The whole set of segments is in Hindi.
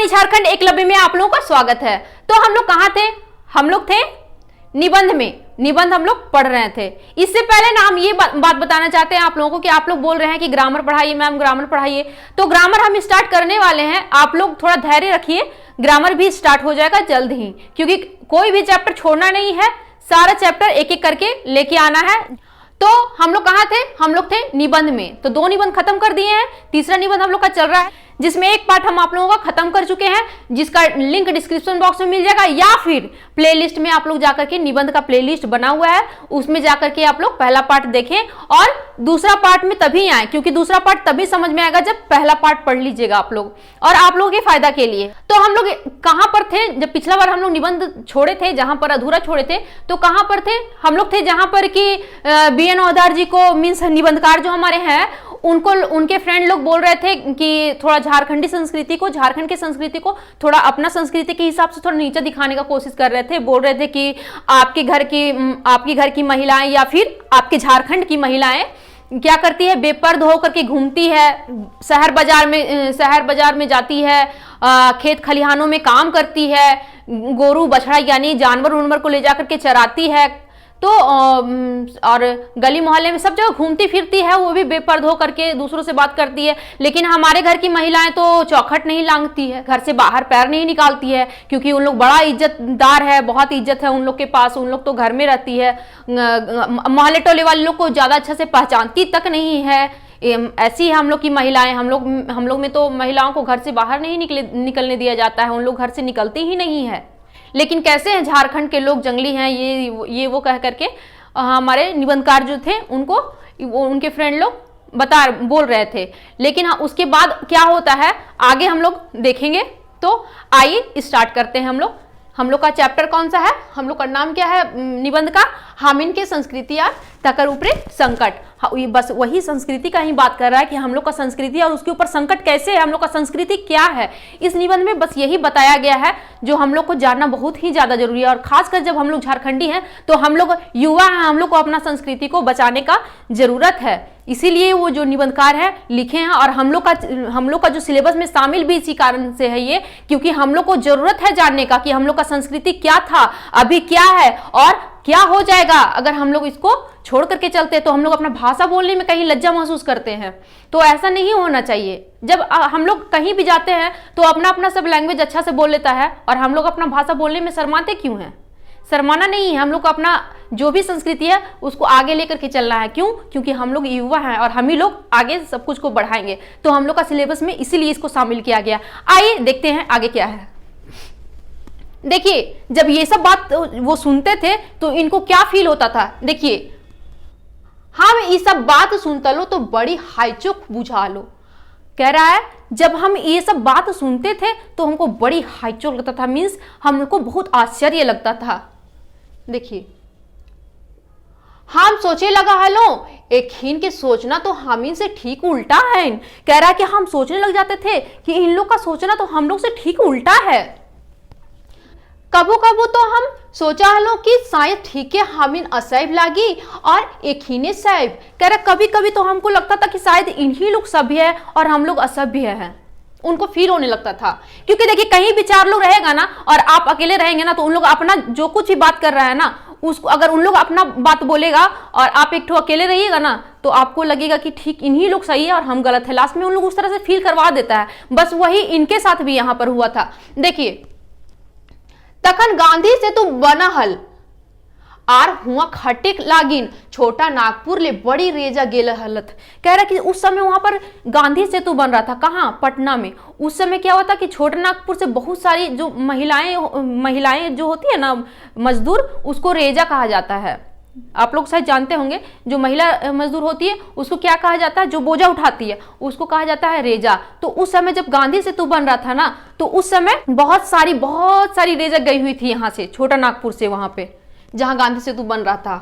वाणी झारखंड एकलव्य में आप लोगों का स्वागत है। तो हम लोग कहाँ थे? हम लोग थे निबंध में। निबंध हम लोग पढ़ रहे थे। इससे पहले ना हम ये बात बताना चाहते हैं आप लोगों को कि आप लोग बोल रहे हैं कि ग्रामर पढ़ाइए मैम, ग्रामर पढ़ाइए। तो ग्रामर हम स्टार्ट करने वाले हैं, आप लोग थोड़ा धैर्य रखिए, ग्रामर भी स्टार्ट हो जाएगा जल्द ही, क्योंकि कोई भी चैप्टर छोड़ना नहीं है, सारा चैप्टर एक एक करके लेके आना है। तो हम लोग कहाँ थे? हम लोग थे निबंध में। तो 2 निबंध खत्म कर दिए हैं, तीसरा निबंध हम लोग का चल रहा है, जिसमें एक पार्ट हम आप लोगों का खत्म कर चुके हैं, जिसका लिंक डिस्क्रिप्शन बॉक्स में मिल जाएगा, या फिर प्लेलिस्ट में आप लोग जाकर के निबंध का प्लेलिस्ट बना हुआ है, उसमें जाकर के आप लोग पहला पार्ट देखें और दूसरा पार्ट में तभी आए, क्योंकि दूसरा पार्ट तभी समझ में आएगा जब पहला पार्ट पढ़ लीजिएगा आप लोग, और आप लोगों के फायदा के लिए। तो हम लोग कहां पर थे जब पिछला बार हम लोग निबंध छोड़े थे, जहां पर अधूरा छोड़े थे? तो कहां पर थे? हम लोग थे जहां पर कि BN औदार जी को, मीन्स निबंधकार जो हमारे हैं, उनको उनके फ्रेंड लोग बोल रहे थे कि थोड़ा झारखंडी संस्कृति को, झारखंड की संस्कृति को थोड़ा अपना संस्कृति के हिसाब से थोड़ा नीचे दिखाने का कोशिश कर रहे थे। बोल रहे थे कि आपके घर की महिलाएं या फिर आपके झारखंड की महिलाएं क्या करती है, बेपर्द होकर के घूमती है, शहर बाजार में जाती है, खेत खलिहानों में काम करती है, गोरू बछड़ा यानी जानवर उनवर को ले जाकर के चराती है, तो और गली मोहल्ले में सब जगह घूमती फिरती है, वो भी बेपर्द हो करके दूसरों से बात करती है। लेकिन हमारे घर की महिलाएं तो चौखट नहीं लांघती है, घर से बाहर पैर नहीं निकालती है, क्योंकि उन लोग बड़ा इज्जतदार है, बहुत इज्जत है उन लोग के पास, उन लोग तो घर में रहती है, मोहल्ले टोले वाले लोग को ज्यादा अच्छा से पहचानती तक नहीं है। ऐसी हम लोग की महिलाएं, हम लोग में तो महिलाओं को घर से बाहर नहीं निकलने दिया जाता है, उन लोग घर से निकलते ही नहीं है। लेकिन कैसे हैं झारखंड के लोग, जंगली हैं, ये वो कह करके हमारे निबंधकार जो थे उनको उनके फ्रेंड लोग बोल रहे थे। लेकिन हाँ, उसके बाद क्या होता है आगे हम लोग देखेंगे। तो आइए स्टार्ट करते हैं। हम लोग का चैप्टर कौन सा है? हम लोग का नाम क्या है निबंध का? हामिन के संस्कृति या तकर ऊपरे संकट। ये बस वही संस्कृति का ही बात कर रहा है कि हम लोग का संस्कृति और उसके ऊपर संकट कैसे है, हम लोग का संस्कृति क्या है। इस निबंध में बस यही बताया गया है जो हम लोग को जानना बहुत ही ज्यादा जरूरी है, और खासकर जब हम लोग झारखंडी हैं तो हम लोग युवा हैं, हम लोग को अपना संस्कृति को बचाने का जरूरत है। इसीलिए वो जो निबंधकार है लिखे हैं, और हम लोग का जो सिलेबस में शामिल भी इसी कारण से है ये, क्योंकि हम लोग को जरूरत है जानने का कि हम लोग का संस्कृति क्या था, अभी क्या है और क्या हो जाएगा अगर हम लोग इसको छोड़ करके चलते। तो हम लोग अपना भाषा बोलने में कहीं लज्जा महसूस करते हैं, तो ऐसा नहीं होना चाहिए। जब हम लोग कहीं भी जाते हैं तो अपना सब लैंग्वेज अच्छा से बोल लेता है, और हम लोग अपना भाषा बोलने में शर्माते क्यों हैं? शर्माना नहीं है, हम लोग को अपना जो भी संस्कृति है उसको आगे लेकर के चलना है। क्यों? क्योंकि हम लोग युवा हैं और हम ही लोग आगे सब कुछ को बढ़ाएंगे। तो हम लोग का सिलेबस में इसीलिए इसको शामिल किया गया। आइए देखते हैं आगे क्या है। देखिए, जब ये सब बात वो सुनते थे तो इनको क्या फील होता था। देखिए, हाँ मैं ये सब बात सुनता लो तो बड़ी हाईचुक बुझा लो। कह रहा है जब हम ये सब बात सुनते थे तो हमको बड़ी हाईचुक लगता था, मीन्स हमको बहुत आश्चर्य लगता था। देखिए, हम सोचे लगा हलो एक हिन के सोचना तो हम इन से ठीक उल्टा है। कह रहा है कि हम सोचने लग जाते थे कि इन लोग का सोचना तो हम लोग से ठीक उल्टा है। कबो कबो तो हम सोचा हलो कि शायद ठीक है हम इन असैब लागी और एक ही ने सैब। कह रहा कभी कभी तो हमको लगता था कि शायद इन्हीं लोग सभ्य है और हम लोग असभ्य हैं। उनको फील होने लगता था, क्योंकि देखिए कहीं भी 4 लोग रहेगा ना और आप अकेले रहेंगे ना, तो उन लोग अपना जो कुछ भी बात कर रहा है ना उसको, अगर उन लोग अपना बात बोलेगा और आप एक ठो अकेले रहिएगा ना, तो आपको लगेगा कि ठीक इन्हीं लोग सही है और हम गलत है। लास्ट में उन लोग उस तरह से फील करवा देता है। बस वही इनके साथ भी यहां पर हुआ था। देखिए, तखन गांधी से तो बना हल आर हुआ खटिक लागिन छोटा नागपुर ले बड़ी रेजा गेल हलत। कह रहा कि उस समय वहां पर गांधी सेतु बन रहा था। कहाँ? पटना में। उस समय क्या होता कि छोटा नागपुर से बहुत सारी जो महिलाएं जो होती है ना मजदूर, उसको रेजा कहा जाता है। आप लोग शायद जानते होंगे, जो महिला मजदूर होती है उसको क्या कहा जाता है? जो बोझा उठाती है उसको कहा जाता है रेजा। तो उस समय जब गांधी सेतु बन रहा था ना, तो उस समय बहुत सारी रेजा गई हुई थी यहाँ से, छोटा नागपुर से, वहां पे जहां गांधी सेतु बन रहा था।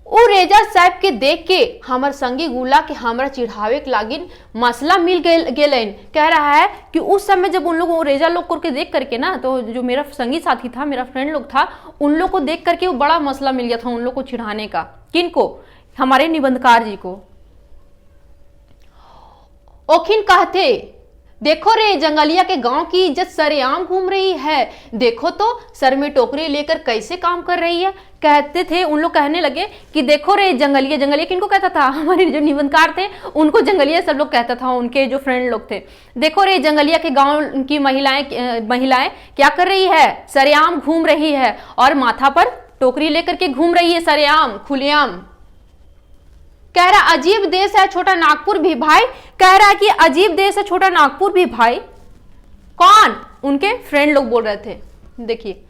ओ रेजा साहब के देख के हमर संगी गुला के हमरा चिढ़ावे के लागिन मसला मिल गेलन। कह रहा है कि उस समय जब उन लोगों रेजा लोग को देख करके ना, तो जो मेरा संगी साथी था, मेरा फ्रेंड लोग था, उन लोग को देख करके वो बड़ा मसला मिल गया था उन लोग को चिढ़ाने का। किनको? हमारे निबंधकार जी को। ओखिन कहते देखो रे जंगलिया के गांव की इज्जत सरेआम घूम रही है, देखो तो सर में टोकरी लेकर कैसे काम कर रही है। कहते थे उन लोग, कहने लगे कि देखो रे जंगलिया। जंगलिया किनको कहता था? हमारे जो निबंधकार थे उनको जंगलिया सब लोग कहता था, उनके जो फ्रेंड लोग थे। देखो रे जंगलिया के गांव की महिलाएं क्या कर रही है, सरेआम घूम रही है और माथा पर टोकरी लेकर के घूम रही है, सरेआम खुलेआम। कह रहा अजीब देश है छोटा नागपुर भी भाई। कह रहा है कि अजीब देश है छोटा नागपुर भी भाई। कौन? उनके फ्रेंड लोग बोल रहे थे। देखिए,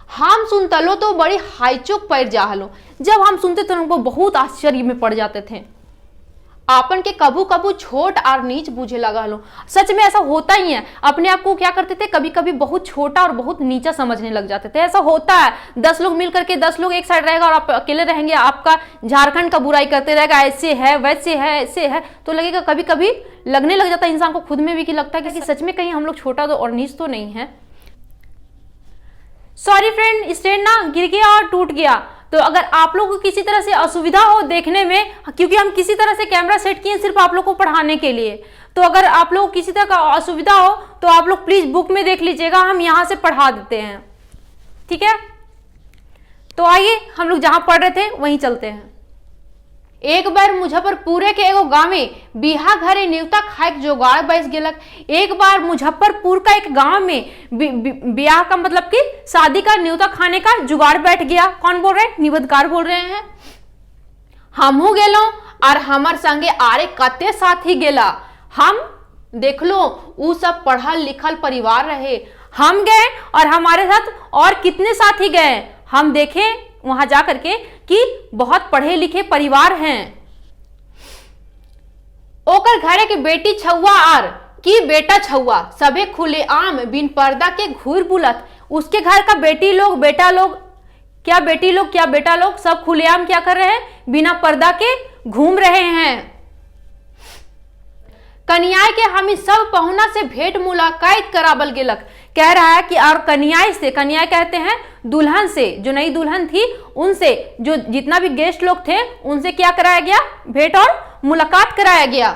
हम सुनतलो तो बड़ी हाईचोक पैर जाहलो। जब हम सुनते थे उनको बहुत आश्चर्य में पड़ जाते थे। आपन के कबू कबू छोट और नीच बूझे लगा लो। सच में ऐसा होता ही है। अपने आप को क्या करते थे, कभी कभी बहुत छोटा और बहुत नीचा समझने लग जाते थे। ऐसा होता है। 10 लोग मिल करके 10 लोग एक साइड रहेगा और आप अकेले रहेंगे, आपका झारखंड का बुराई करते रहेगा, ऐसे है वैसे है ऐसे है, तो लगेगा कभी कभी लगने लग जाता है इंसान को खुद में भी कि लगता है कि सच में कहीं हम लोग छोटा और नीच तो नहीं है। सॉरी फ्रेंड, स्टैंड ना गिर गया और टूट गया। तो अगर आप लोग को किसी तरह से असुविधा हो देखने में, क्योंकि हम किसी तरह से कैमरा सेट किए सिर्फ आप लोग को पढ़ाने के लिए, तो अगर आप लोग किसी तरह का असुविधा हो तो आप लोग प्लीज बुक में देख लीजिएगा, हम यहां से पढ़ा देते हैं, ठीक है। तो आइए हम लोग जहां पढ़ रहे थे वहीं चलते हैं। एक बार मुजफ्फरपुर के एगो गाँव में बिहा घरे न्योता खाए जोगाड़ बैस गेलक। एक बार मुजफ्फरपुर का एक गांव में ब्याह का मतलब कि शादी का न्योता खाने का जुगाड़ बैठ गया। कौन बोल रहे हैं? निबंधकार बोल रहे हैं। हमहू गेलो और हमार संगे आरे कते साथी गेला। हम देख लो उ सब पढ़ल लिखल परिवार रहे। हम गए और हमारे साथ और कितने साथी गए। हम देखे वहां जाकर के कि बहुत पढ़े लिखे परिवार हैं। ओकर घरे के बेटी छुआ और की बेटा छुआ सबे खुले आम बिन पर्दा के घूर बुलत। उसके घर का बेटी लोग बेटा लोग, क्या बेटी लोग क्या बेटा लोग, सब खुलेआम क्या कर रहे हैं, बिना पर्दा के घूम रहे हैं। कन्याय के हम सब पहुना से भेंट मुलाकात कराबल गेलक। कह रहा है कि और कन्याय से, कन्याय कहते हैं दुल्हन से, जो नई दुल्हन थी उनसे, जो जितना भी गेस्ट लोग थे उनसे क्या कराया गया, भेंट और मुलाकात कराया गया।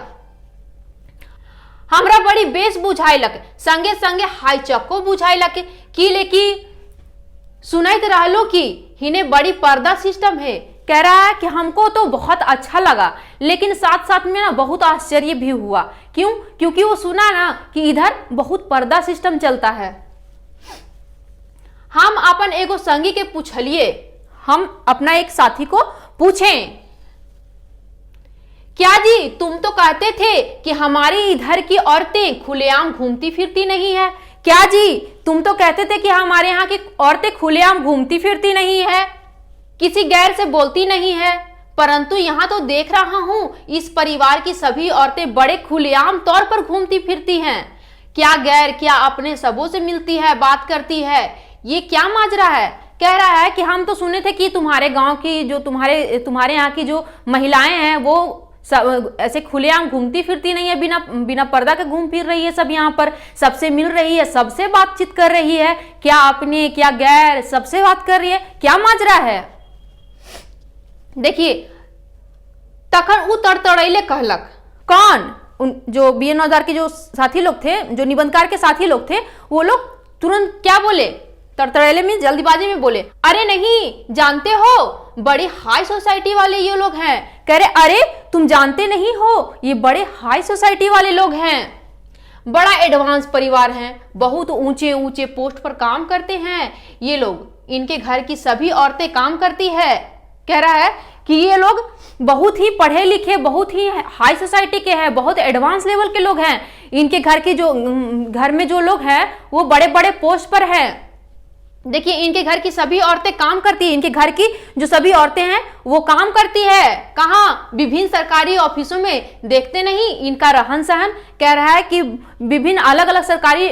हमरा बड़ी बेस बुझाइलक, संगे संगे हाई चक्को बुझाइलक कि लेकी सुनाइत रहलो कि हिने बड़ी पर्दा सिस्टम है। कह रहा है कि हमको तो बहुत अच्छा लगा, लेकिन साथ साथ में ना बहुत आश्चर्य भी हुआ। क्यों? क्योंकि वो सुना ना कि इधर बहुत पर्दा सिस्टम चलता है। हम अपन एगो संगी के पूछलिए, हम अपना एक साथी को पूछें, क्या जी तुम तो कहते थे कि हमारी इधर की औरतें खुलेआम घूमती फिरती नहीं है। क्या जी तुम तो कहते थे कि हमारे यहाँ की औरतें खुलेआम घूमती फिरती नहीं है, किसी गैर से बोलती नहीं है, परंतु यहाँ तो देख रहा हूं इस परिवार की सभी औरतें बड़े खुलेआम तौर पर घूमती फिरती हैं। क्या गैर क्या अपने सबों से मिलती है, बात करती है, ये क्या माजरा है। कह रहा है कि हम तो सुने थे कि तुम्हारे गांव की जो तुम्हारे यहाँ की जो महिलाएं हैं वो ऐसे खुलेआम घूमती फिरती नहीं है, बिना पर्दा के घूम फिर रही है, सब यहाँ पर सबसे मिल रही है, सबसे बातचीत कर रही है, क्या अपने क्या गैर सबसे बात कर रही है, क्या माजरा है। देखिए, तखन उ तड़तड़ैले कहलक। कौन? जो बीए नौदार के जो साथी लोग थे, जो निबंधकार के साथी लोग थे, वो लोग तुरंत क्या बोले, तड़तड़ैले में जल्दीबाजी में बोले, अरे नहीं जानते हो बड़ी हाई सोसाइटी वाले ये लोग हैं। कह रहे अरे तुम जानते नहीं हो ये बड़े हाई सोसाइटी वाले लोग हैं, बड़ा एडवांस परिवार हैं, बहुत ऊंचे ऊंचे पोस्ट पर काम करते हैं ये लोग, इनके घर की सभी औरतें काम करती है। कह रहा है कि ये लोग बहुत ही पढ़े लिखे, बहुत ही हाई सोसाइटी के हैं, बहुत एडवांस लेवल के लोग हैं, इनके घर में जो लोग हैं वो बड़े बड़े पोस्ट पर हैं। देखिए, इनके घर की सभी औरतें काम करती है, इनके घर की जो सभी औरतें हैं वो काम करती है। कहाँ? विभिन्न सरकारी ऑफिसों में। देखते नहीं इनका रहन सहन। कह रहा है कि विभिन्न अलग अलग सरकारी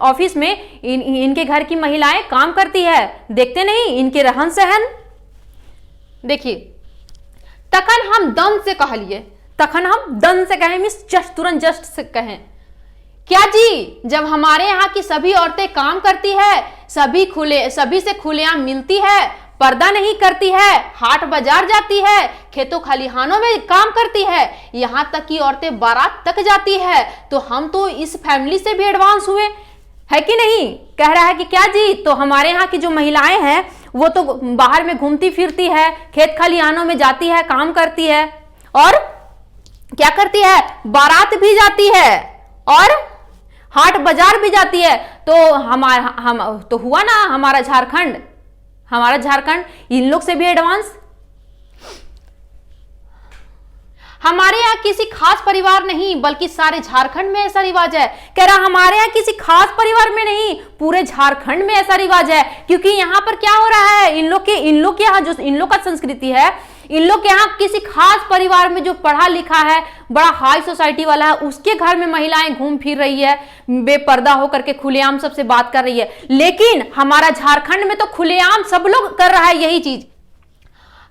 ऑफिस में इनके घर की महिलाएं काम करती है। देखते नहीं इनके रहन सहन। देखिए, तखन हम दम से कहलिए, तखन हम दम से कहें मिस जस्ट, तुरंत जस्ट से कहें, क्या जी जब हमारे यहाँ की सभी औरतें काम करती है, सभी से खुलेआम मिलती है, पर्दा नहीं करती है, हाट बाजार जाती है, खेतों खलिहानों में काम करती है, यहाँ तक कि औरतें बारात तक जाती है। तो हम तो इस फैमिली से भी एडवांस हुए, है कि नहीं? कह रहा है कि क्या जी, तो हमारे यहाँ की जो महिलाएं हैं वो तो बाहर में घूमती फिरती है, खेत खलिहानों में जाती है, काम करती है, और क्या करती है, बारात भी जाती है और हाट बाजार भी जाती है। तो हम तो हुआ ना हमारा झारखंड इन लोग से भी एडवांस। हमारे यहाँ किसी खास परिवार नहीं बल्कि सारे झारखंड में ऐसा रिवाज है। कह रहा हमारे यहाँ किसी खास परिवार में नहीं, पूरे झारखंड में ऐसा रिवाज है। क्योंकि यहाँ पर क्या हो रहा है, इन लोग के यहाँ जो इन लोग का संस्कृति है, इन लोग के यहाँ किसी खास परिवार में जो पढ़ा लिखा है, बड़ा हाई सोसाइटी वाला है, उसके घर में महिलाएं घूम फिर रही है, बेपर्दा होकर के खुलेआम सबसे बात कर रही है। लेकिन हमारा झारखंड में तो खुलेआम सब लोग कर रहा है यही चीज।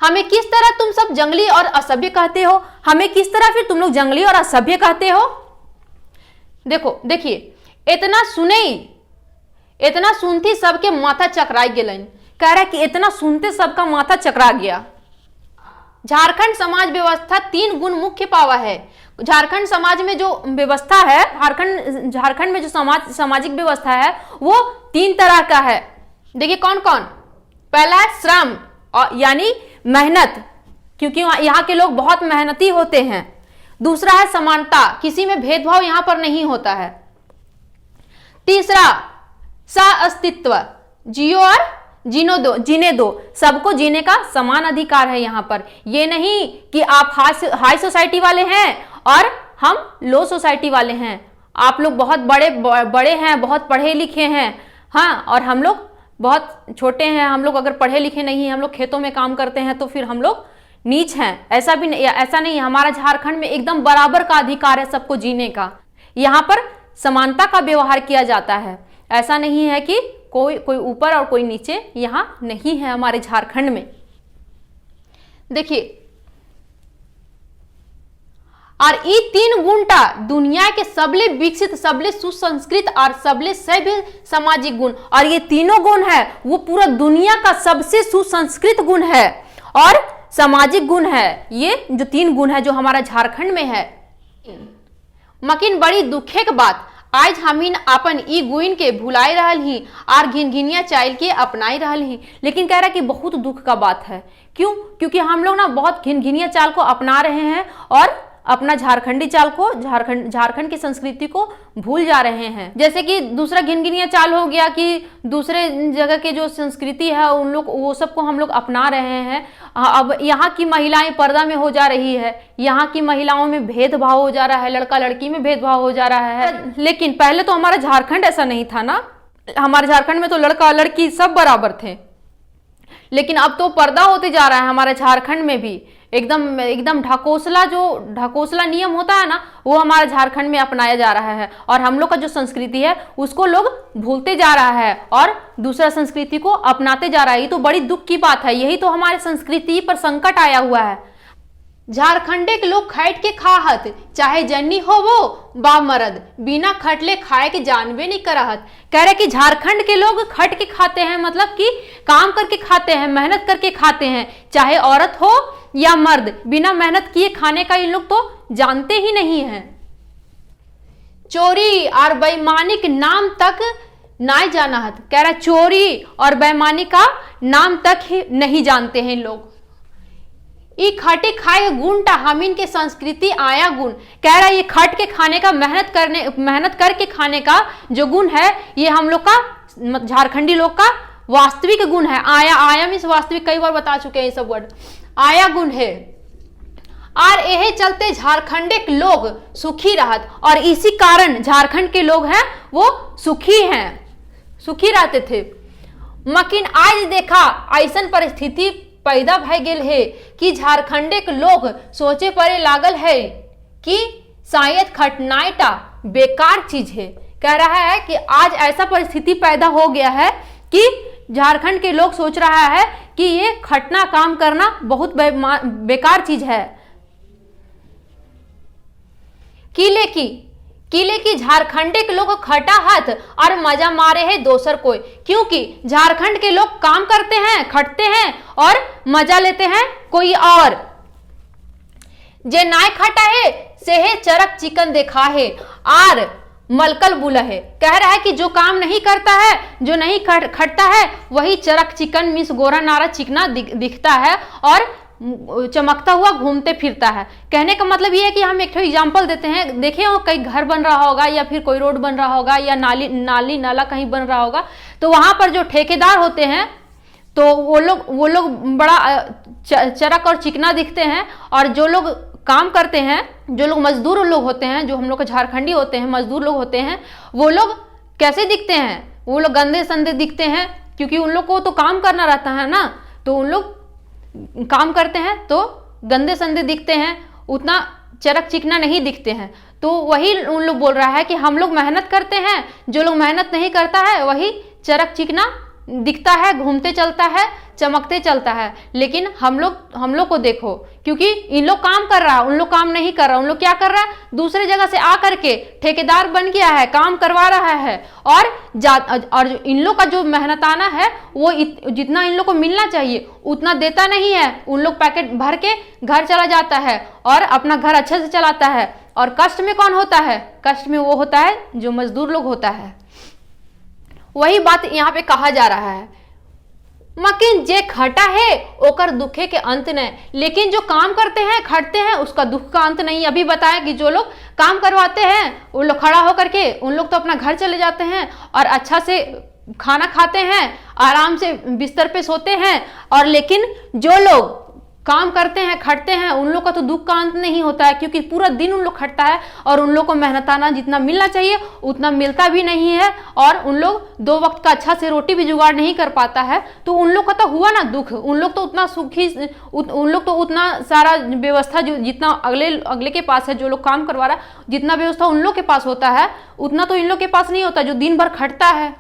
हमें किस तरह तुम सब जंगली और असभ्य कहते हो, हमें किस तरह फिर तुम लोग जंगली और असभ्य कहते हो। देखिए, इतना सुनती सबके माथा चकरा गेलन। कह रहा है कि इतना सुनते सबका माथा चकरा गया। झारखंड समाज व्यवस्था 3 गुण मुख्य पावा है। झारखंड समाज में जो व्यवस्था है, झारखंड में जो सामाजिक व्यवस्था है वो 3 तरह का है। देखिए कौन कौन। पहला है श्रम, और यानी मेहनत, क्योंकि यहाँ के लोग बहुत मेहनती होते हैं। दूसरा है समानता, किसी में भेदभाव यहां पर नहीं होता है। तीसरा सह-अस्तित्व, जियो और जीने दो, सबको जीने का समान अधिकार है यहाँ पर। ये नहीं कि आप हाई सोसाइटी वाले हैं और हम लो सोसाइटी वाले हैं, आप लोग बहुत बड़े हैं, बहुत पढ़े लिखे हैं, हाँ, और हम लोग बहुत छोटे हैं। हम लोग अगर पढ़े लिखे नहीं हैं, हम लोग खेतों में काम करते हैं, तो फिर हम लोग नीच हैं। ऐसा नहीं। हमारा झारखंड में एकदम बराबर का अधिकार है सबको जीने का। यहाँ पर समानता का व्यवहार किया जाता है। ऐसा नहीं है कि कोई ऊपर और कोई नीचे, यहाँ नहीं है हमारे झारखंड में। देखिए, और ये 3 गुणटा दुनिया के सबले विकसित, सबले सुसंस्कृत और सबले सभ्य सामाजिक गुण, और ये तीनों गुण है वो पूरा दुनिया का सबसे सुसंस्कृत गुण है और सामाजिक गुण है। ये जो 3 गुण है जो हमारा झारखंड में है। मकिन बड़ी दुखे के बात, आज हमीन अपन ई गुण के भुलाई रहल ही और घिनघिनिया चाइल के अपनाई रहल ही। लेकिन कह रहा है कि बहुत दुख का बात है। क्यों? क्योंकि हम लोग ना बहुत घिनघिनिया चाल को अपना रहे हैं और अपना झारखंडी चाल को, झारखंड की संस्कृति को भूल जा रहे हैं। जैसे कि दूसरा घिनघिनिया चाल हो गया कि दूसरे जगह के जो संस्कृति है उन लोग, वो सबको हम लोग अपना रहे हैं। अब यहाँ की महिलाएं पर्दा में हो जा रही है, यहाँ की महिलाओं में भेदभाव हो जा रहा है, लड़का लड़की में भेदभाव हो जा रहा है। लेकिन पहले तो हमारा झारखंड ऐसा नहीं था ना, हमारे झारखंड में तो लड़का लड़की सब बराबर थे। लेकिन अब तो पर्दा होते जा रहा है हमारे झारखंड में भी। एकदम ढकोसला नियम होता है ना, वो हमारे झारखंड में अपनाया जा रहा है और हम लोग का जो संस्कृति है उसको लोग भूलते जा रहा है और दूसरा संस्कृति को अपनाते जा रहा है। ये तो बड़ी दुख की बात है। यही तो हमारे संस्कृति पर संकट आया हुआ है। झारखंडे के लोग खैट के खाहत, चाहे जन्नी हो वो बा मरद, बिना खटले खाए के जानबे नहीं करहत। कह रहे कि झारखंड के लोग खट के खाते हैं, मतलब कि काम करके खाते हैं, मेहनत करके खाते हैं, चाहे औरत हो या मर्द, बिना मेहनत किए खाने का इन लोग तो जानते ही नहीं है। चोरी और बेईमानी के नाम तक ना जाना है। कह रहा चोरी और बेईमानी का नाम तक ही नहीं जानते हैं इन लोग। ये खटे खाए गुण टा हमीन के संस्कृति आया गुण। कह रहा है ये खट के खाने का, मेहनत करके खाने का जो गुण है, ये हम लोग का, झारखंडी लोग का वास्तविक गुण है। आया मीन्स वास्तविक, कई बार बता चुके हैं ये सब वर्ड। आया गुण है और यह चलते झारखंड के लोग सुखी रहत, और इसी कारण झारखंड के लोग हैं वो सुखी रहते थे। मकिन आज देखा ऐसन परिस्थिति पैदा भय गेल है कि झारखंड के लोग सोचे पड़े लागल है कि शायद खटनाइटा बेकार चीज है। कह रहा है कि आज ऐसा परिस्थिति पैदा हो गया है कि झारखंड के लोग सोच रहा है कि ये खटना काम करना बहुत बेकार चीज है। किले की झारखंडे के लोग खटा हाथ और मजा मारे है दोसर कोई, क्योंकि झारखंड के लोग काम करते हैं, खटते हैं और मजा लेते हैं कोई और। जे नाय खटा है से है चरक चिकन देखा है और मलकल बुला है। कह रहा है कि जो काम नहीं करता है, जो नहीं खटता है, वही चरक चिकन मीन्स गोरा नारा चिकना दिखता है और चमकता हुआ घूमते फिरता है। कहने का मतलब ये है कि हम एक एग्जांपल देते हैं, देखिए वो कहीं घर बन रहा होगा या फिर कोई रोड बन रहा होगा या नाली नाला कहीं बन रहा होगा, तो वहां पर जो ठेकेदार होते हैं तो वो लोग बड़ा चरक और चिकना दिखते हैं, और जो लोग काम करते हैं, जो लोग मजदूर लोग होते हैं, जो हम लोग झारखंडी होते हैं, मजदूर लोग होते हैं, वो लोग कैसे दिखते हैं? वो लोग गंदे संदे दिखते हैं, क्योंकि उन लोग को तो काम करना रहता है ना, तो उन लोग काम करते हैं तो गंदे संदे दिखते हैं, उतना चरक चिकना नहीं दिखते हैं। तो वही उन लोग बोल रहा है कि हम लोग मेहनत करते हैं, जो लोग मेहनत नहीं करता है वही चरक चिकना दिखता है, घूमते चलता है, चमकते चलता है। लेकिन हम लोग को देखो, क्योंकि इन लोग काम कर रहा है, उन लोग काम नहीं कर रहा। उन लोग क्या कर रहा है? दूसरे जगह से आकर के ठेकेदार बन गया है, काम करवा रहा है, और इन लोग का जो मेहनताना है वो जितना इन लोग को मिलना चाहिए उतना देता नहीं है। उन लोग पैकेट भर के घर चला जाता है और अपना घर अच्छे से चलाता है। और कष्ट में कौन होता है? कष्ट में वो होता है जो मजदूर लोग होता है। वही बात यहाँ पे कहा जा रहा है, मकिन जे खटा है ओकर दुखे के अंत नहीं। लेकिन जो काम करते हैं, खटते हैं, उसका दुख का अंत नहीं। अभी बताया कि जो लोग काम करवाते हैं उन लोग खड़ा होकर के उन लोग तो अपना घर चले जाते हैं और अच्छा से खाना खाते हैं, आराम से बिस्तर पे सोते हैं। और लेकिन जो लोग काम करते हैं, खटते हैं, उन लोग का तो दुख का अंत नहीं होता है, क्योंकि पूरा दिन उन लोग खटता है और उन लोग को मेहनताना जितना मिलना चाहिए उतना मिलता भी नहीं है, और उन लोग 2 वक्त का अच्छा से रोटी भी जुगाड़ नहीं कर पाता है। तो उन लोग का तो हुआ ना दुख। उन लोग तो उतना सुखी, उन लोग तो उतना सारा व्यवस्था जो जितना अगले के पास है, जो लोग काम करवा रहा है, जितना व्यवस्था उन लोग के पास होता है उतना तो इन लोग के पास नहीं होता, जो दिन भर खटता है।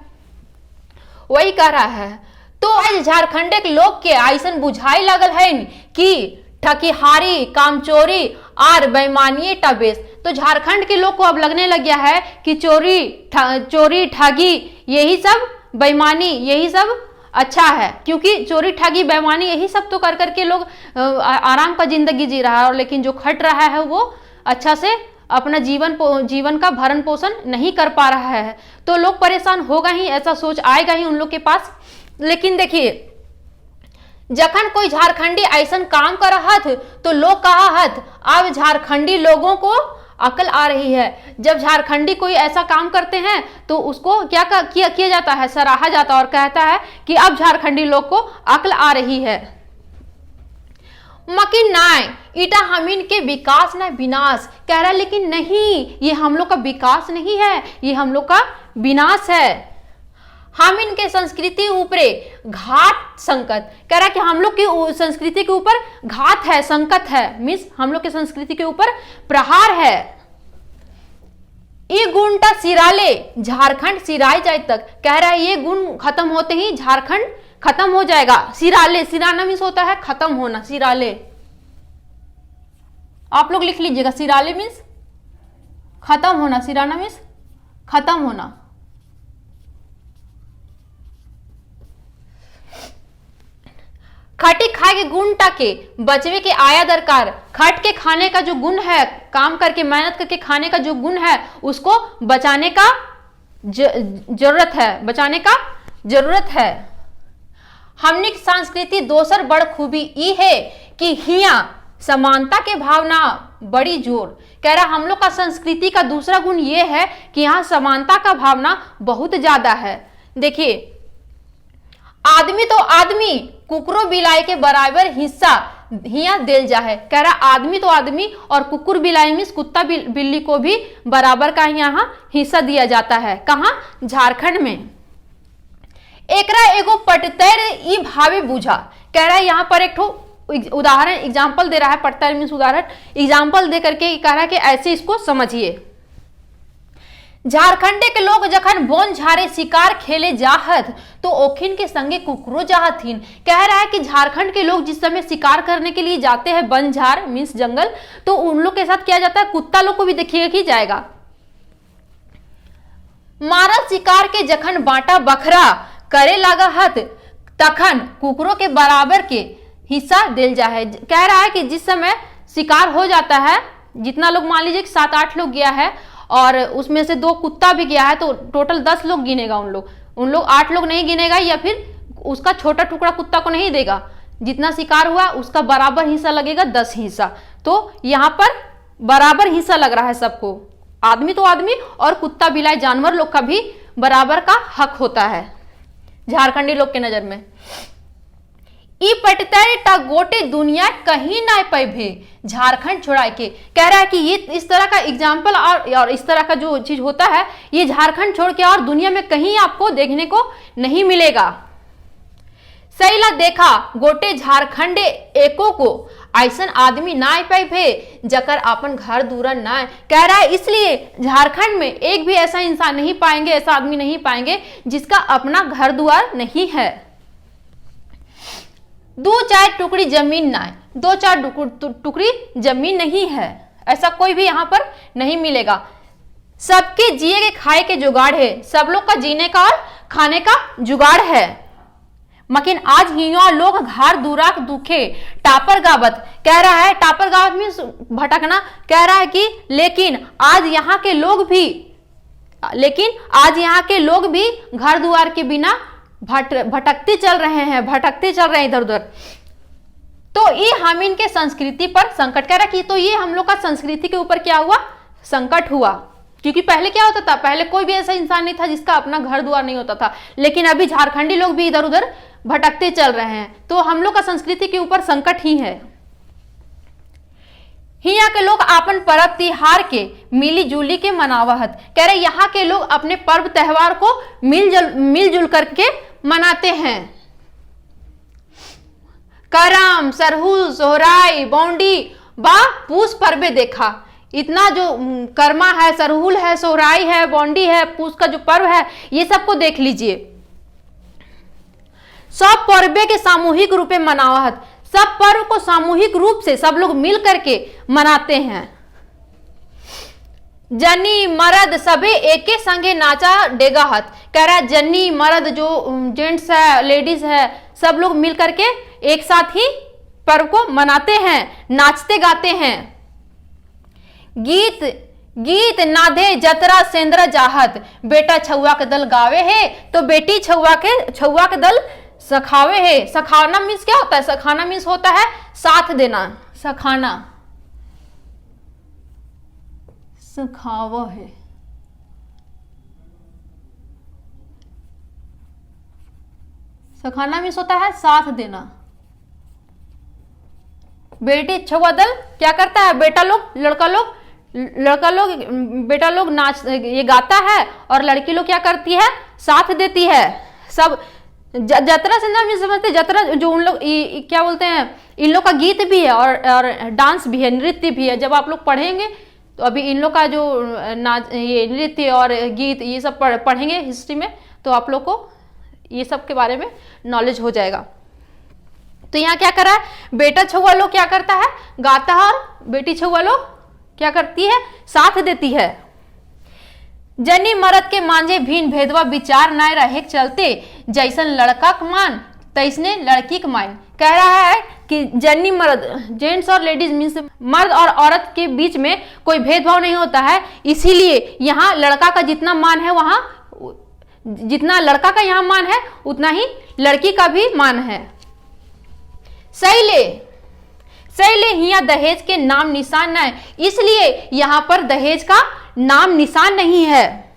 वही कह रहा है। तो आज झारखंड के लोग के ऐसन बुझाई लगल है कि ठकीहारी, कामचोरी और बेईमानी टबेस। तो झारखंड के लोग को अब लगने लग गया है कि चोरी ठगी यही सब, बेईमानी यही सब अच्छा है, क्योंकि चोरी ठगी बेईमानी यही सब तो कर करके लोग आराम का जिंदगी जी रहा है। और लेकिन जो खट रहा है वो अच्छा से अपना जीवन का भरण पोषण नहीं कर पा रहा है। तो लोग परेशान होगा ही, ऐसा सोच आएगा ही उन लोग के पास। लेकिन देखिए, जखन कोई झारखंडी ऐसन काम कर हथ तो लोग कहा हथ अब झारखंडी लोगों को अकल आ रही है। जब झारखंडी कोई ऐसा काम करते हैं तो उसको क्या किया जाता है? सराहा जाता है और कहता है कि अब झारखंडी लोग को अकल आ रही है। मकिन नाय इटा हमीन के विकास न विनाश। कह रहा है लेकिन नहीं, ये हम लोग का विकास नहीं है, ये हम लोग का विनाश है। हम इनके संस्कृति ऊपरे घात संकट। कह रहा है कि हम लोग की संस्कृति के ऊपर घात है, संकट है, मीन्स हम लोग की संस्कृति के ऊपर प्रहार है। ये गुणटा सिराले झारखंड सिराई जाए तक। कह रहा है ये गुण खत्म होते ही झारखंड खत्म हो जाएगा। सिराले, सिराना मीन्स होता है खत्म होना, सिराले आप लोग लिख लीजिएगा। सिराले मीन्स खत्म होना, सिराना मीन्स खत्म होना। खटी खाए के गुण टाके बचवे के आया दरकार। खट के खाने का जो गुण है, काम करके मेहनत करके खाने का जो गुण है, उसको बचाने का जरूरत है, बचाने का जरूरत है। हमने संस्कृति दोसर बड़ खूबी ई है कि हिया समानता के भावना बड़ी जोर। कह रहा हम लोग का संस्कृति का दूसरा गुण ये है कि यहाँ समानता का भावना बहुत ज्यादा है। देखिए, आदमी तो आदमी कुकुरो बिलाई के बराबर हिस्सा हिया दिल जा है। कह रहा आदमी तो आदमी और कुकुर बिलाई मीन्स कुत्ता बिल्ली को भी बराबर का यहाँ हिस्सा दिया जाता है। कहाँ? झारखंड में। एकरा एगो पटतर ई भावे बुझा। कह रहा है यहाँ पर एक ठो उदाहरण एग्जाम्पल दे रहा है, पटतर मीन्स उदाहरण, एग्जाम्पल दे करके कह रहा है कि ऐसे इसको समझिए। झारखंडे के लोग जखन बोन झारे शिकार खेले जाहत तो ओखिन के संगे कुकरो जाहथिन। कह रहा है कि झारखंड के लोग जिस समय शिकार करने के लिए जाते हैं वन झार मीन्स जंगल, तो उन लोग के साथ क्या जाता है, कुत्ता लोग को भी देखिए कि जाएगा। मारल शिकार के जखन बांटा बखरा, करे लगा हथ तखन कुकरों के बराबर के हिस्सा दिल जाए। कह रहा है कि जिस समय शिकार हो जाता है, जितना लोग, मान लीजिए 7-8 लोग गया है और उसमें से 2 कुत्ता भी गया है, तो टोटल 10 लोग गिनेगा। उन लोग 8 लोग नहीं गिनेगा, या फिर उसका छोटा टुकड़ा कुत्ता को नहीं देगा। जितना शिकार हुआ उसका बराबर हिस्सा लगेगा, 10 हिस्सा। तो यहाँ पर बराबर हिस्सा लग रहा है सबको, आदमी तो आदमी और कुत्ता बिलाई जानवर लोग का भी बराबर का हक होता है झारखंडी लोग के नजर में। ई पटतरे टा गोटे दुनिया कहीं ना पैभे, झारखंड छोड़ा के। कह रहा है कि ये इस तरह का एग्जाम्पल और इस तरह का जो चीज होता है, ये झारखंड छोड़ के और दुनिया में कहीं आपको देखने को नहीं मिलेगा। सैला देखा गोटे झारखंडे एको को, ऐसन आदमी ना पैभे जकर अपन घर दूरन ना। कह रहा है इसलिए झारखंड में एक भी ऐसा इंसान नहीं पाएंगे, ऐसा आदमी नहीं पाएंगे जिसका अपना घर द्वार नहीं है। 2-4 टुकड़ी जमीन ना, 2-4 टुकड़ी जमीन नहीं है, ऐसा कोई भी यहाँ पर नहीं मिलेगा। सबके जिए के खाए के जुगाड़ है, सब लोग का जीने का और खाने का जुगाड़ है। मकिन आज हिया लोग घर दूराक दुखे टापर गावत। कह रहा है टापर गावत में भटकना। कह रहा है कि लेकिन आज यहाँ के लोग भी घर द्वार के बिना भटकते चल रहे हैं इधर उधर। तो ये हम इनके संस्कृति पर संकट। कह रहा कि तो ये हम लोग का संस्कृति के ऊपर क्या हुआ, संकट हुआ। क्योंकि पहले क्या होता था, पहले कोई भी ऐसा इंसान नहीं था जिसका अपना घर द्वार नहीं होता था, लेकिन अभी झारखंडी लोग भी इधर उधर भटकते चल रहे हैं। तो हम लोग का संस्कृति के ऊपर संकट ही है। हिया के लोग अपन पर्व त्योहार के मिली जुली के मनावहत। कह रहे यहाँ के लोग अपने पर्व त्योहार को मिलजुल करके मनाते हैं। करम, सरहुल, सोहराई, बौंडी बा पूस पर्वे देखा। इतना जो कर्मा है, सरहुल है, सोहराई है, बौंडी है, पूस का जो पर्व है, ये सबको देख लीजिए। सब पर्वे के सामूहिक रूप में मनावत। सब पर्व को सामूहिक रूप से सब लोग मिल करके मनाते हैं। जनी मर्द सबे एके संगे नाचा डेगाहत। कह रहा है जनी मर्द जो जेंट्स है, लेडीज है, सब लोग मिल करके एक साथ ही पर्व को मनाते हैं, नाचते गाते हैं। गीत नादे जतरा सेंद्र जाहत। बेटा छुआ के दल गावे है तो बेटी छुआ के दल सखावे है। सखाना मीन्स क्या होता है? सखाना मीन्स होता है साथ देना। सखाना, सखावा है। सखाना मीन्स होता है साथ देना। बेटी छुआ दल क्या करता है? बेटा लोग, लड़का लोग बेटा लोग नाच ये गाता है और लड़की लोग क्या करती है? साथ देती है। सब जतरा से ना समझते, जतरा जो उन लोग क्या बोलते हैं, इन लोग का गीत भी है और डांस भी है, नृत्य भी है। जब आप लोग पढ़ेंगे तो अभी इन लोग का जो नाच, ये नृत्य और गीत, ये सब पढ़ेंगे हिस्ट्री में, तो आप लोग को ये सब के बारे में नॉलेज हो जाएगा। तो यहाँ क्या कर रहा है? बेटा छुआ लोग क्या करता है? गाता है, और बेटी छुआ लोग क्या करती है? साथ देती है। जनी मरद के मांझे भीन भेदवा विचार न रहे चलते, जैसन लड़का का मान तैसने लड़की का मान। कह रहा है कि जनी मर्द, जेंट्स और लेडीज मीन्स मर्द और औरत के बीच में कोई भेदभाव नहीं होता है। इसीलिए यहाँ लड़का का जितना मान है, वहां जितना लड़का का यहाँ मान है उतना ही लड़की का भी मान है। सैले हिया दहेज के नाम निशान न है, इसलिए यहाँ पर दहेज का नाम निशान नहीं है।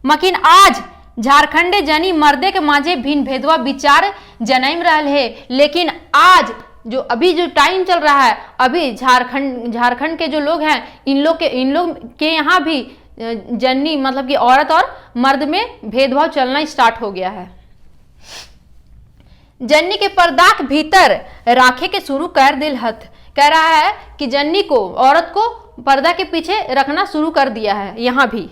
मकिन आज झारखंडे जनी मर्दे के मांझे भिन्न भेदवा विचार जन्म रहा है। लेकिन आज जो अभी जो टाइम चल रहा है, अभी झारखंड के जो लोग हैं, इन लोग के यहाँ भी जन्नी मतलब कि औरत और मर्द में भेदभाव चलना स्टार्ट हो गया है। जन्नी के पर्दाक भीतर राखे के शुरू कर दिल हथ। कह रहा है कि जन्नी को, औरत को पर्दा के पीछे रखना शुरू कर दिया है। यहाँ भी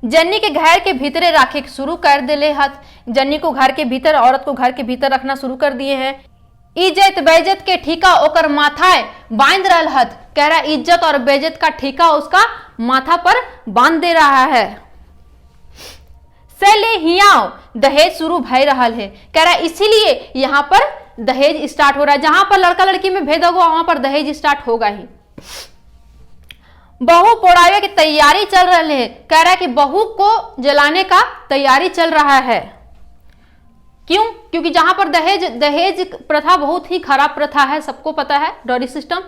जन्नी के घर के भीतरे राखे के शुरू कर दिले हथ। जन्नी को घर के भीतर, औरत को घर के भीतर रखना शुरू कर दिए हैं। इज्जत बेइज्जत के ठीका ओकर माथाए बांध रहल हथ। कह रहा है इज्जत और बेइज्जत का ठीका उसका माथा पर बांध दे रहा है। से ले हियाओ दहेज शुरू भय रहा है। कह रहा है इसीलिए यहाँ पर दहेज स्टार्ट हो रहा है। जहां पर लड़का लड़की में भेद होगा वहां पर दहेज स्टार्ट होगा ही। बहू पोड़ावे की तैयारी चल रही है। कह रहा है कि बहू को जलाने का तैयारी चल रहा है। क्यों? क्योंकि जहां पर दहेज प्रथा बहुत ही खराब प्रथा है, सबको पता है डॉरी सिस्टम।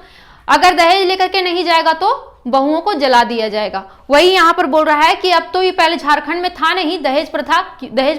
अगर दहेज लेकर के नहीं जाएगा तो बहुओं को जला दिया जाएगा। वही यहां पर बोल रहा है कि अब तो ये पहले झारखंड में था नहीं दहेज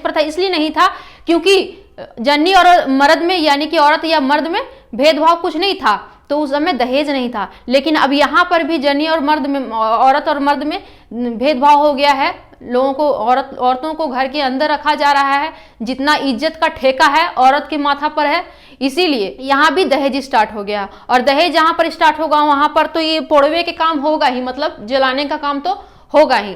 प्रथा इसलिए नहीं था क्योंकि जन्नी और मर्द में यानी कि औरत या मर्द में भेदभाव कुछ नहीं था, तो उस समय दहेज नहीं था। लेकिन अब यहाँ पर भी जन्नी और मर्द में, औरत और मर्द में भेदभाव हो गया है। लोगों को औरतों को घर के अंदर रखा जा रहा है। जितना इज्जत का ठेका है औरत के माथा पर है, इसीलिए यहाँ भी दहेज स्टार्ट हो गया। और दहेज जहाँ पर स्टार्ट होगा वहां पर तो ये पोड़वे के काम होगा ही, मतलब जलाने का काम तो होगा ही।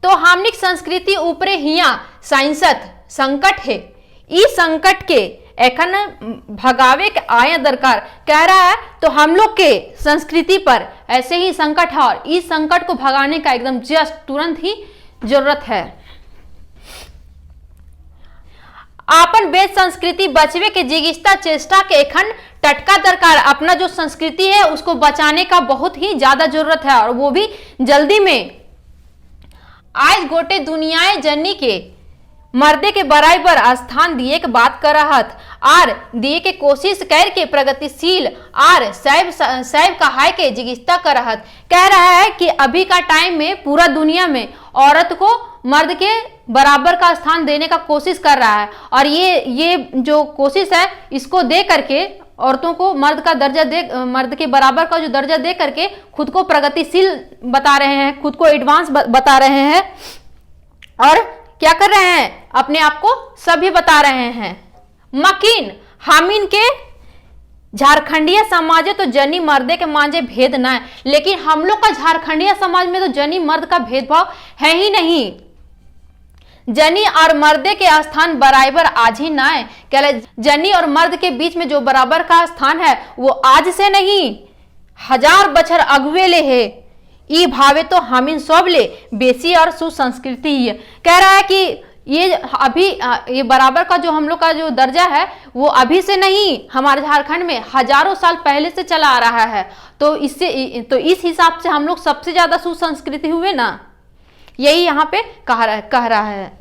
तो हामनिक संस्कृति ऊपरे हिया साइंसत संकट है। इस संकट के एखन भगावे के आया दरकार। कह रहा है तो हम लोग के संस्कृति पर ऐसे ही संकट है और इस संकट को भगाने का एकदम जस्ट तुरंत ही जरूरत है। आपन वेद संस्कृति बचवे के जिगिस्ता चेष्टा के एखन टटका दरकार। अपना जो संस्कृति है उसको बचाने का बहुत ही ज्यादा जरूरत है और वो भी जल्दी में। आज गोटे दुनियाए जन्नी के मर्दे के बराबर स्थान दिए के बात कर रहत आर दिए के कोशिश कर के प्रगतिशील आर सैब कहाय के जिगिस्ता कर रहत। कह रहा है कि अभी का टाइम में पूरा दुनिया में औरत को मर्द के बराबर का स्थान देने का कोशिश कर रहा है और ये जो कोशिश है इसको दे करके औरतों को मर्द के बराबर का जो दर्जा दे करके खुद को प्रगतिशील बता रहे हैं, खुद को एडवांस बता रहे हैं और क्या कर रहे हैं, अपने आप को सभी बता रहे हैं। मकीन हामिन के झारखंडिया समाज है तो जनी मर्दे के मांझे भेद ना है। लेकिन हम लोग का झारखंडिया समाज में तो जनी मर्द का भेदभाव है ही नहीं। जनी और मर्दे के स्थान बराबर आज ही ना है। क्या जनी और मर्द के बीच में जो बराबर का स्थान है वो आज से नहीं, 1000 बछर अगुए ले है। ई भावे तो हामिन सब ले बेसी और सुसंस्कृति है। कह रहा है कि ये अभी ये बराबर का जो हम लोग का जो दर्जा है वो अभी से नहीं, हमारे झारखंड में हजारों साल पहले से चला आ रहा है। तो इस हिसाब से हम लोग सबसे ज्यादा सुसंस्कृति हुए ना, यही यहाँ पे कह रहा है।